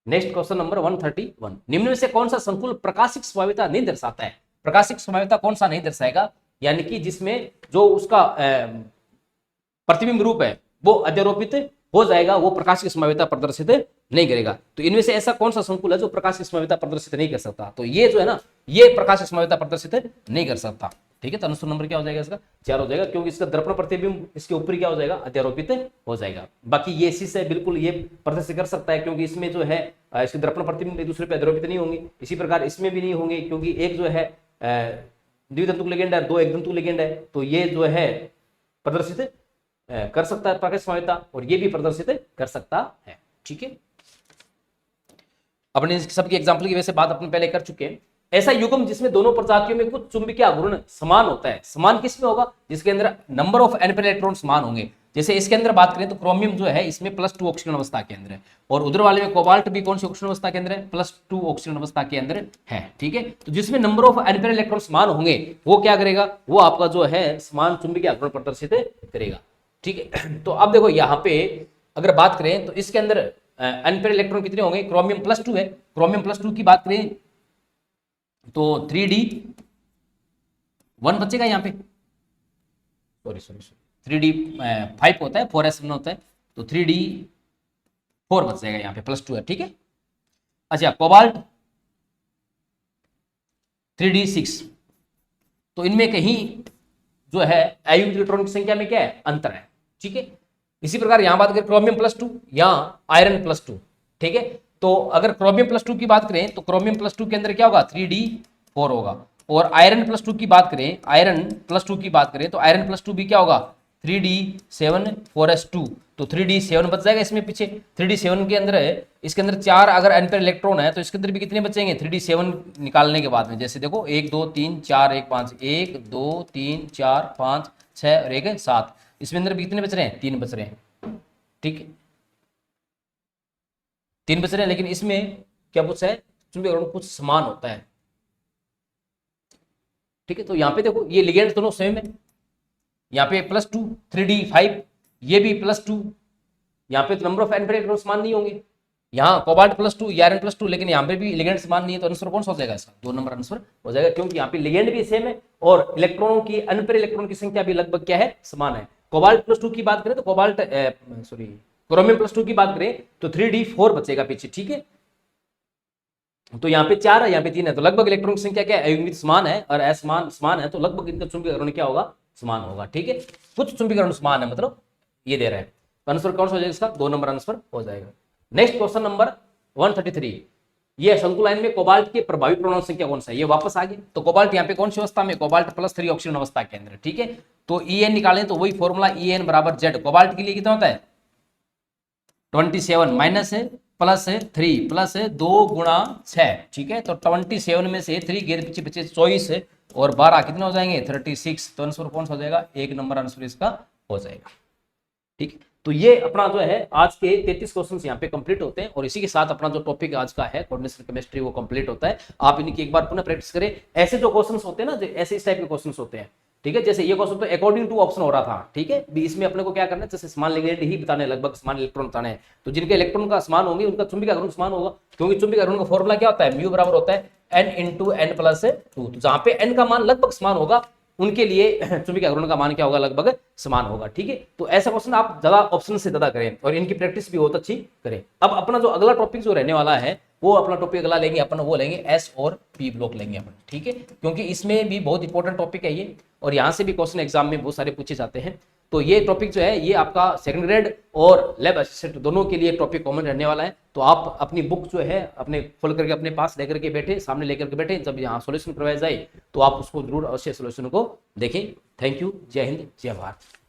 नेक्स्ट क्वेश्चन नंबर 131, निम्न में से कौन सा संकुल प्रकाशिक संभाव्यता नहीं दर्शाता है। प्रकाशिक संभाव्यता कौन सा नहीं दर्शाएगा, यानी कि जिसमें जो उसका प्रतिबिंब रूप है वो अध्यारोपित हो जाएगा, वो प्रकाश की संभाव्यता प्रदर्शित नहीं करेगा। तो इनमें से ऐसा कौन सा संकुल है जो प्रकाश की संभाव्यता प्रदर्शित नहीं कर सकता, तो ये जो है ना, ये प्रकाश की संभाव्यता प्रदर्शित नहीं कर सकता, ठीक है। तो आंसर नंबर क्या हो जाएगा इसका, 4 हो जाएगा, क्योंकि इसका दर्पण प्रतिबिंब इसके ऊपर क्या हो जाएगा, अध्यारोपित हो जाएगा। बाकी ये इसी से बिल्कुल ये प्रदर्शित कर सकता है, क्योंकि इसमें जो है इसके दर्पण प्रतिबिंब एक दूसरे पर अध्यारोपित नहीं होंगे, इसी प्रकार इसमें भी नहीं होंगे, क्योंकि एक जो है द्वितंतुक लिगेंड है, 2 एकदंतुक लिगेंड है, तो ये जो है प्रदर्शित कर सकता है प्रकाश संभाव्यता, और ये भी प्रदर्शित कर सकता है, ठीक है। अपने सबकी एग्जांपल की वजह से बात अपन पहले कर चुके हैं। ऐसा युग्म जिसमें दोनों प्रजातियों में कुछ चुंबकीय आघूर्ण समान होता है, समान किसमें होगा, जिसके अंदर नंबर ऑफ एनपेयर इलेक्ट्रॉन समान होंगे। जैसे इसके अंदर बात करें तो क्रोमियम जो है इसमें +2 ऑक्सीजन अवस्था के अंदर है, और उधर वाले में कोबाल्ट भी कौन सी ऑक्सीजन अवस्था के अंदर है, +2 ऑक्सीजन अवस्था के अंदर है, ठीक है। तो जिसमें नंबर ऑफ एनपेयर इलेक्ट्रॉन समान होंगे वो क्या करेगा, वो आपका जो है समान चुंबकीय आघूर्ण प्रदर्शित करेगा, ठीक है। तो अब देखो यहाँ पे अगर बात करें तो इसके अंदर अनपेयर इलेक्ट्रॉन कितने होंगे, क्रोमियम +2 है, क्रोमियम +2 की बात करें तो 3d1 बचेगा यहाँ पे, सॉरी 3d5 होता है, 4s1 होता है, तो 3d4 बच जाएगा, यहाँ पे +2 है, ठीक है। अच्छा कोबाल्ट 3d6, तो इनमें कहीं जो है अयुग्मित इलेक्ट्रॉन की संख्या में क्या है, अंतर है, ठीक है। इसी प्रकार यहां बात करें क्रोमियम +2 या आयरन +2, ठीक है। तो अगर क्रोमियम +2 की बात करें तो क्रोमियम +2 के अंदर क्या होगा, 3d4 होगा, और आयरन +2 की बात करें, आयरन +2 की बात करें तो आयरन +2 भी क्या होगा, 3d7 4s2, तो 3d7 बच जाएगा इसमें पीछे, 3d7 के अंदर है, इसके अंदर 4 अगर एनपेयर इलेक्ट्रॉन है तो इसके अंदर भी कितने बचेंगे, 3d7 निकालने के बाद में, जैसे देखो 1 2 3 4 1 5, 1 2 3 4 5 6 और 1 7, इसमें अंदर भी कितने बच रहे हैं, 3 बच रहे हैं, ठीक है, 3 बच रहे हैं। लेकिन इसमें क्या पूछा है, चुंबकीय आघूर्ण कुछ समान होता है, ठीक है। तो यहाँ पे देखो ये लिगेंड दोनों सेम है, यहाँ पे +2 3d5, ये भी +2, यहाँ पे तो नंबर ऑफ एनपेयर इलेक्ट्रॉन समान नहीं होंगे, यहाँ कोबाल्ट +2 आयरन +2, लेकिन यहाँ पे भी लिगेंड समान नहीं है, तो आंसर कौन सा हो जाएगा इसका, 2 नंबर आंसर हो जाएगा, क्योंकि यहाँ पे लिगेंड भी सेम है और इलेक्ट्रॉनों की अनपेयर इलेक्ट्रॉन की संख्या भी लगभग क्या है, समान है। कोबाल्ट +2 की बात करें तो कोबाल्ट सॉरी क्रोमियम +2 की बात करें तो 3d4 बचेगा पीछे, ठीक है। तो यहाँ पे 4 है, यहाँ पे 3 है, तो लगभग इलेक्ट्रॉन की संख्या क्या है, अयुग्मित समान है और असमान समान है, तो लगभग इनका चुंबकीय आघूर्ण क्या होगा, समान होगा, ठीक है। कुछ चुंबकीय आघूर्ण समान है, मतलब ये दे रहा है, तो आंसर कौन सा हो जाएगा इसका, 2 नंबर आंसर हो जाएगा। नेक्स्ट क्वेश्चन नंबर 133, ये शंकु लाइन में कोबाल्ट की प्रभावी परमाणु संख्या कौन सा है, ये वापस आ गई, तो कोबाल्ट यहाँ पे कौन सी अवस्था में, कोबाल्ट +3 ऑक्सीजन अवस्था के अंदर, ठीक है। तो En निकालें तो वही फॉर्मूला En = Z, कोबाल्ट के लिए कितना होता है 27 माइनस है प्लस है 3 प्लस है 2 × 6, ठीक है। तो 27 में से 3 गेर पीछे बचे 24 है, और 12 कितने हो जाएंगे 36, तो आंसर कौन सा हो जाएगा, 1 नंबर आंसर इसका हो जाएगा, ठीक है। तो ये अपना जो है आज के 33 क्वेश्चन यहाँ पे कंप्लीट होते हैं, और इसी के साथ अपना जो टॉपिक आज का है कोऑर्डिनेशन केमिस्ट्री वो कंप्लीट होता है। आप इनकी एक बार पुनः प्रैक्टिस करें, ऐसे जो क्वेश्चन होते हैं ना, ऐसे इस टाइप के क्वेश्चन होते हैं, ठीक है। जैसे ये क्वेश्चन तो अकॉर्डिंग टू ऑप्शन हो रहा था, ठीक है, इसमें अपने को क्या करना है, जैसे समान लिगेंड ही बताने, लगभग समान इलेक्ट्रॉन बताने हैं, तो जिनके इलेक्ट्रॉन का समान होंगे उनका चुंबकीय आघूर्ण समान होगा, क्योंकि चुंबकीय आघूर्ण का फॉर्मूला क्या होता है, म्यू बराबर होता है n × n+2, तो जहां पे n का मान लगभग समान होगा उनके लिए चुंबकीय आघूर्ण का मान क्या होगा, लगभग समान होगा, ठीक है। तो ऐसा क्वेश्चन आप ज्यादा ऑप्शन से ज्यादा करें और इनकी प्रैक्टिस भी बहुत अच्छी करें। अब अपना जो अगला टॉपिक जो रहने वाला है वो अपना टॉपिक अगला लेंगे अपन, वो लेंगे S और P ब्लॉक लेंगे अपन, ठीक है, क्योंकि इसमें भी बहुत इंपॉर्टेंट टॉपिक है ये, और यहाँ से भी क्वेश्चन एग्जाम में बहुत सारे पूछे जाते हैं। तो ये टॉपिक जो है ये आपका सेकंड ग्रेड और लैब असिस्टेंट दोनों के लिए टॉपिक कॉमन रहने वाला है। तो आप अपनी बुक जो है अपने खोल करके अपने पास लेकर के बैठे, सामने लेकर के बैठे, जब यहाँ सोल्यूशन करवाया जाए तो आप उसको जरूर अवश्य सोल्यूशन को देखें। Thank you. जय हिंद, जय भारत।